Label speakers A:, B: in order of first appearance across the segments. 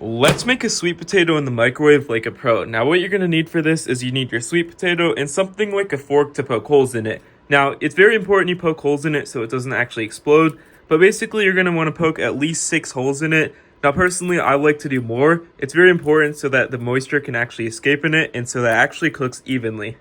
A: Let's make a sweet potato in the microwave like a pro. Now what you're going to need for this is you need your sweet potato and something like a fork to poke holes in it. Now it's very important you poke holes in it so it doesn't actually explode, but basically you're going to want to poke at least 6 holes in it. Now personally I like to do more. It's very important so that the moisture can actually escape in it and so that it actually cooks evenly.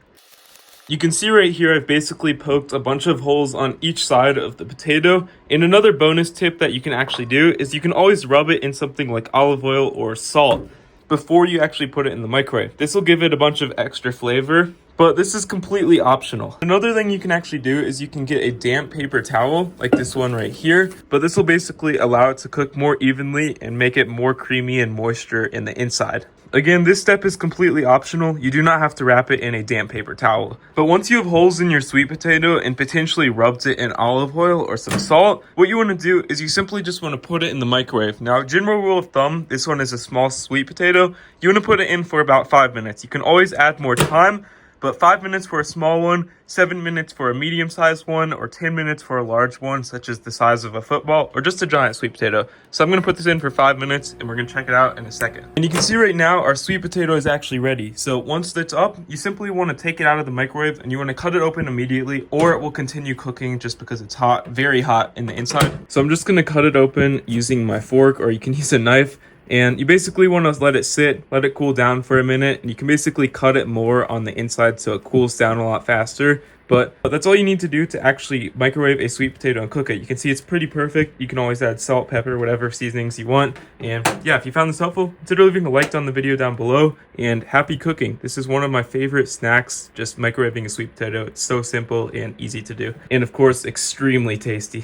A: You can see right here I've basically poked a bunch of holes on each side of the potato. And another bonus tip that you can actually do is you can always rub it in something like olive oil or salt before you actually put it in the microwave. This will give it a bunch of extra flavor, but this is completely optional. Another thing you can actually do is you can get a damp paper towel like this one right here, but this will basically allow it to cook more evenly and make it more creamy and moisture in the inside. Again, this step is completely optional. You do not have to wrap it in a damp paper towel. But once you have holes in your sweet potato and potentially rubbed it in olive oil or some salt, what you want to do is you simply just want to put it in the microwave. Now, general rule of thumb, this one is a small sweet potato. You want to put it in for about 5 minutes. You can always add more time, but 5 minutes for a small one, 7 minutes for a medium-sized one, or 10 minutes for a large one, such as the size of a football, or just a giant sweet potato. So I'm going to put this in for 5 minutes, and we're going to check it out in a second. And you can see right now, our sweet potato is actually ready. So once it's up, you simply want to take it out of the microwave, and you want to cut it open immediately, or it will continue cooking just because it's hot, very hot in the inside. So I'm just going to cut it open using my fork, or you can use a knife. And you basically want to let it sit, let it cool down for a minute. And you can basically cut it more on the inside so it cools down a lot faster. But that's all you need to do to actually microwave a sweet potato and cook it. You can see it's pretty perfect. You can always add salt, pepper, whatever seasonings you want. And yeah, if you found this helpful, consider leaving a like on the video down below. And happy cooking. This is one of my favorite snacks, just microwaving a sweet potato. It's so simple and easy to do. And of course, extremely tasty.